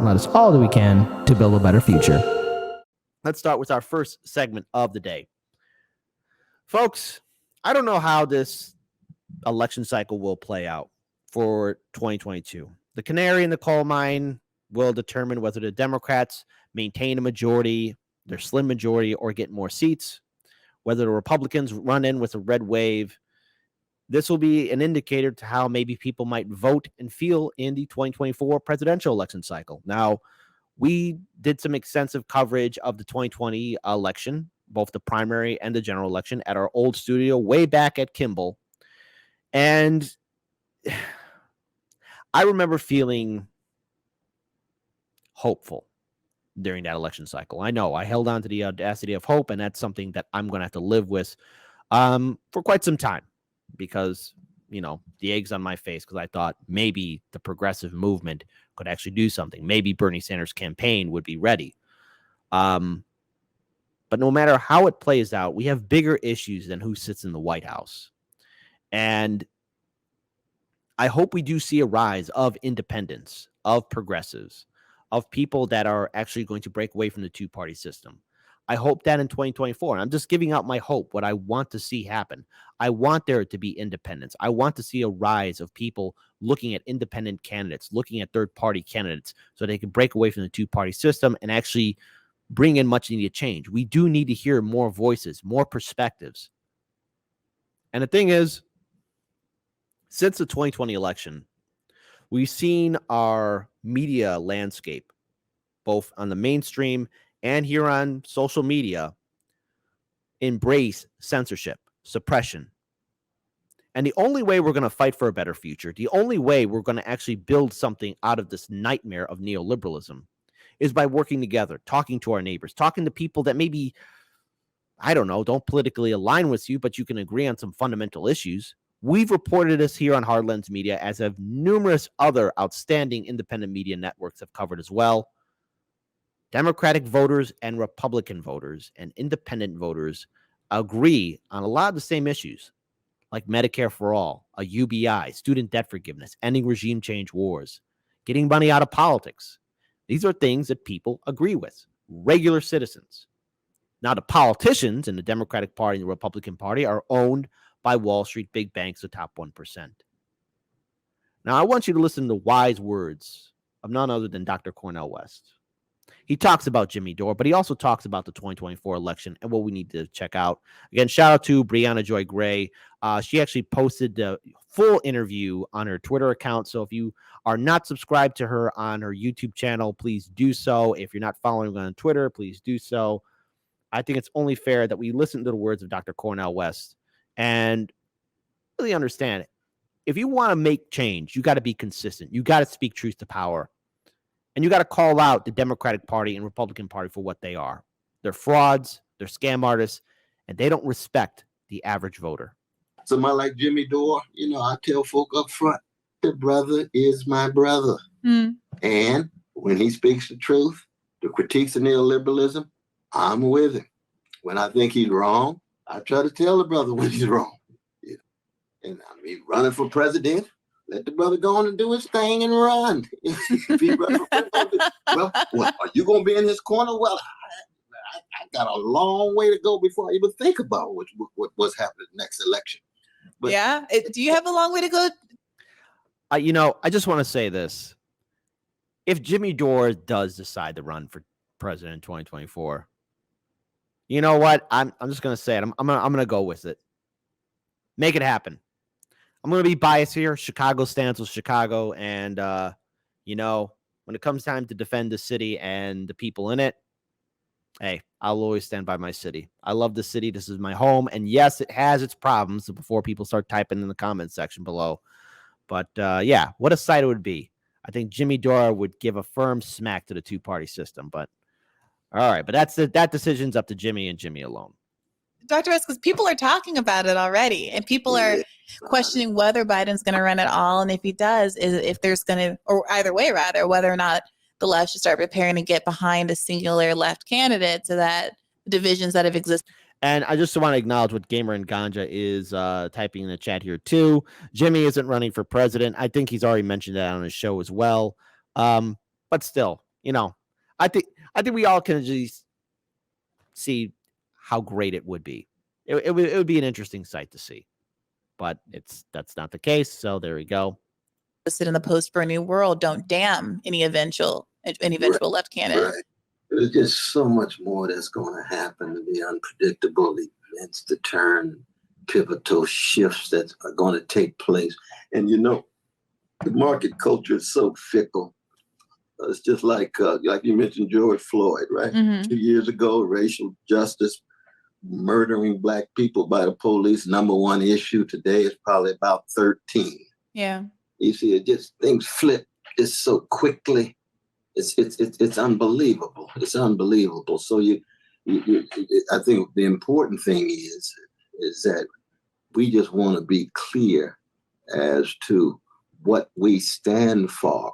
and let us all do we can to build a better future. Let's start with our first segment of the day. Folks, I don't know how this election cycle will play out for 2022. The canary in the coal mine will determine whether the Democrats maintain a majority, their slim majority, or get more seats, whether the Republicans run in with a red wave. This will be an indicator to how maybe people might vote and feel in the 2024 presidential election cycle. Now, we did some extensive coverage of the 2020 election, both the primary and the general election, at our old studio way back at Kimball. And I remember feeling hopeful during that election cycle. I know I held on to the audacity of hope, and that's something that I'm going to have to live with for quite some time because, the egg's on my face because I thought maybe the progressive movement could actually do something. Maybe Bernie Sanders' campaign would be ready. But no matter how it plays out, we have bigger issues than who sits in the White House. And I hope we do see a rise of independents, of progressives, of people that are actually going to break away from the two-party system. I hope that in 2024, and I'm just giving out my hope, what I want to see happen. I want there to be independence. I want to see a rise of people looking at independent candidates, looking at third-party candidates so they can break away from the two-party system and actually bring in much needed change. We do need to hear more voices, more perspectives. And the thing is, since the 2020 election, we've seen our media landscape, both on the mainstream and here on social media, embrace censorship, suppression. And the only way we're going to fight for a better future, the only way we're going to actually build something out of this nightmare of neoliberalism is by working together, talking to our neighbors, talking to people that maybe, don't politically align with you, but you can agree on some fundamental issues. We've reported this here on Hard Lens Media, as have numerous other outstanding independent media networks have covered as well. Democratic voters and Republican voters and independent voters agree on a lot of the same issues, like Medicare for all, a UBI, student debt forgiveness, ending regime change wars, getting money out of politics. These are things that people agree with, regular citizens. Now, the politicians in the Democratic Party and the Republican Party are owned by Wall Street big banks, the top 1%. Now, I want you to listen to the wise words of none other than Dr. Cornell West. He talks about Jimmy Dore, but he also talks about the 2024 election and what we need to check out. Again, shout out to Brianna Joy Gray. She actually posted the full interview on her Twitter account. So if you are not subscribed to her on her YouTube channel, please do so. If you're not following her on Twitter, please do so. I think it's only fair that we listen to the words of Dr. Cornell West and really understand it. If you want to make change, you got to be consistent. You got to speak truth to power. And you got to call out the Democratic Party and Republican Party for what they are. They're frauds, they're scam artists, and they don't respect the average voter. Somebody like Jimmy Dore, I tell folk up front, the brother is my brother. And when he speaks the truth, the critiques of neoliberalism, I'm with him. When I think he's wrong, I try to tell the brother when he's wrong. And running for president, let the brother go on and do his thing and run. If he runs for president, well, are you going to be in his corner? Well, I got a long way to go before I even think about what's happening next election. But, yeah. Do you have a long way to go? I just want to say this. If Jimmy Dore does decide to run for president in 2024, you know what? I'm just going to say it. I'm going to go with it. Make it happen. I'm going to be biased here. Chicago stands with Chicago. And, when it comes time to defend the city and the people in it, hey, I'll always stand by my city. I love the city. This is my home. And yes, it has its problems before people start typing in the comments section below. But, what a sight it would be. I think Jimmy Dore would give a firm smack to the two-party system. But, all right. But that decision's up to Jimmy and Jimmy alone. Dr. S, because people are talking about it already, and people are questioning whether Biden's going to run at all, and if he does, if there's going to, or either way, rather, whether or not the left should start preparing to get behind a singular left candidate so that divisions that have existed. And I just want to acknowledge what Gamer and Ganja is typing in the chat here, too. Jimmy isn't running for president. I think he's already mentioned that on his show as well. But still, I think we all can just see how great it would be. It would be an interesting sight to see, but that's not the case. So there we go. Listed in the post for a new world, don't damn any eventual left candidate. Right. There's just so much more that's going to happen, to be unpredictable events to turn, pivotal shifts that are going to take place. And the market culture is so fickle. It's just like you mentioned George Floyd, right? Mm-hmm. 2 years ago, racial justice, murdering Black people by the police, number one issue. Today is probably about 13. Yeah. You see, things flip just so quickly. It's unbelievable. It's unbelievable. So I think the important thing is that we just want to be clear as to what we stand for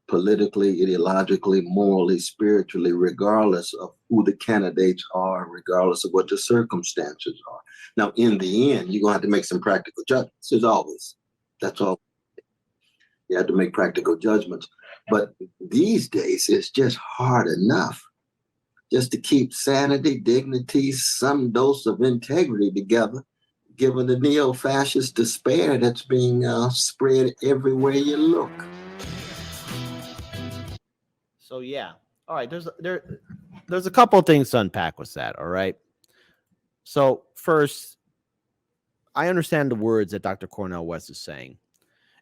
politically, ideologically, morally, spiritually, regardless of who the candidates are, regardless of what the circumstances are. Now, in the end, you're going to have to make some practical judgments, as always. That's all. You have to make practical judgments. But these days, it's just hard enough just to keep sanity, dignity, some dose of integrity together, given the neo-fascist despair that's being spread everywhere you look. So yeah, all right. There's a couple of things to unpack with that. All right. So first, I understand the words that Dr. Cornell West is saying,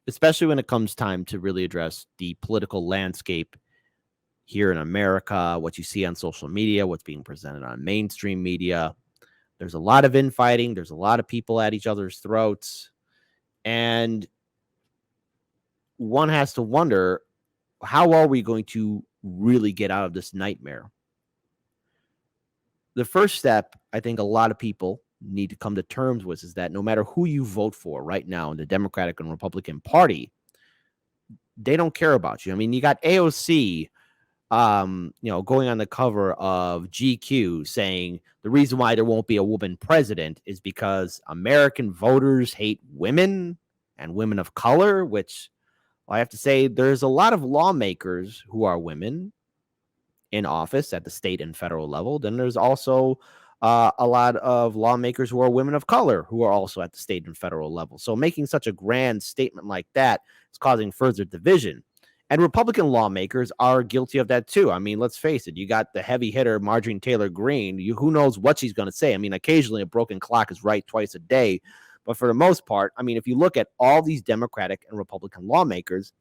especially when it comes time to really address the political landscape here in America, what you see on social media, what's being presented on mainstream media. There's a lot of infighting. There's a lot of people at each other's throats. And one has to wonder, how are we going to really get out of this nightmare? The first step, I think a lot of people need to come to terms with, is that no matter who you vote for right now in the Democratic and Republican Party, they don't care about you. I mean, you got AOC, going on the cover of GQ saying the reason why there won't be a woman president is because American voters hate women and women of color, which I have to say there's a lot of lawmakers who are women in office at the state and federal level. Then there's also a lot of lawmakers who are women of color who are also at the state and federal level. So making such a grand statement like that is causing further division. And Republican lawmakers are guilty of that too. I mean, let's face it. You got the heavy hitter, Marjorie Taylor Greene. Who knows what she's going to say? I mean, occasionally a broken clock is right twice a day. But for the most part, I mean, if you look at all these Democratic and Republican lawmakers,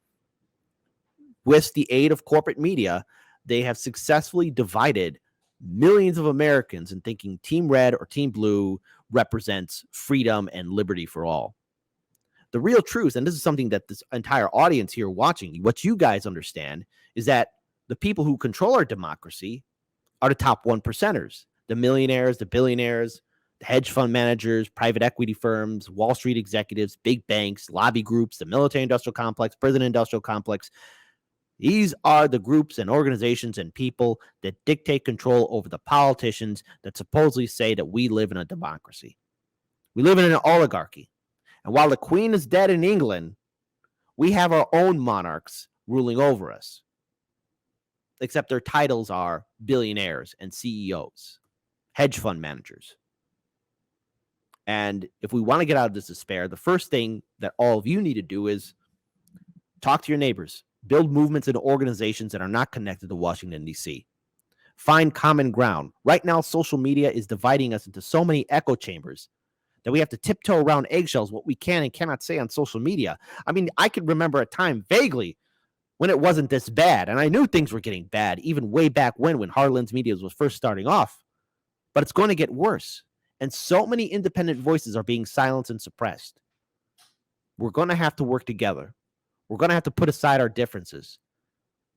with the aid of corporate media, they have successfully divided millions of Americans in thinking Team Red or Team Blue represents freedom and liberty for all. The real truth, and this is something that this entire audience here watching, what you guys understand, is that the people who control our democracy are the top 1%ers, the millionaires, the billionaires, the hedge fund managers, private equity firms, Wall Street executives, big banks, lobby groups, the military-industrial complex, prison-industrial complex. These are the groups and organizations and people that dictate control over the politicians that supposedly say that we live in a democracy. We live in an oligarchy. And while the Queen is dead in England, we have our own monarchs ruling over us. Except their titles are billionaires and CEOs, hedge fund managers. And if we want to get out of this despair, the first thing that all of you need to do is talk to your neighbors. Build movements and organizations that are not connected to Washington, D.C. Find common ground. Right now, social media is dividing us into so many echo chambers that we have to tiptoe around eggshells what we can and cannot say on social media. I mean, I can remember a time vaguely when it wasn't this bad, and I knew things were getting bad even way back when Harlan's Media was first starting off. But it's going to get worse, and so many independent voices are being silenced and suppressed. We're going to have to work together. We're going to have to put aside our differences.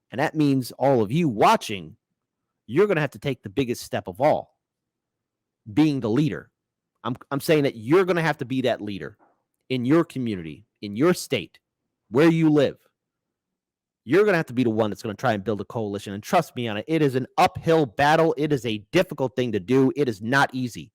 And that means all of you watching, you're going to have to take the biggest step of all, being the leader. I'm saying that you're going to have to be that leader in your community, in your state, where you live. You're going to have to be the one that's going to try and build a coalition. And trust me on it, it is an uphill battle. It is a difficult thing to do. It is not easy.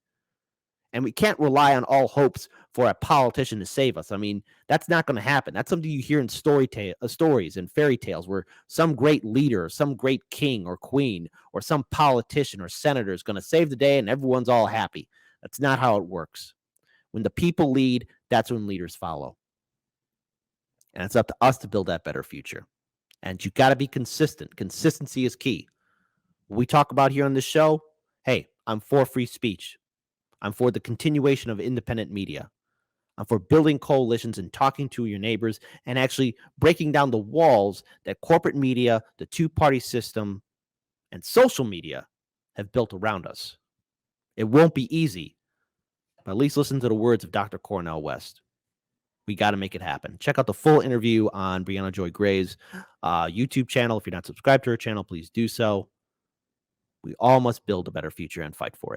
And we can't rely on all hopes for a politician to save us. I mean, that's not going to happen. That's something you hear in stories and fairy tales where some great leader, some great king or queen, or some politician or senator is going to save the day and everyone's all happy. That's not how it works. When the people lead, that's when leaders follow. And it's up to us to build that better future. And you got to be consistent. Consistency is key. What we talk about here on this show, hey, I'm for free speech. I'm for the continuation of independent media. I'm for building coalitions and talking to your neighbors and actually breaking down the walls that corporate media, the two-party system, and social media have built around us. It won't be easy, but at least listen to the words of Dr. Cornell West. We got to make it happen. Check out the full interview on Brianna Joy Gray's YouTube channel. If you're not subscribed to her channel, please do so. We all must build a better future and fight for it.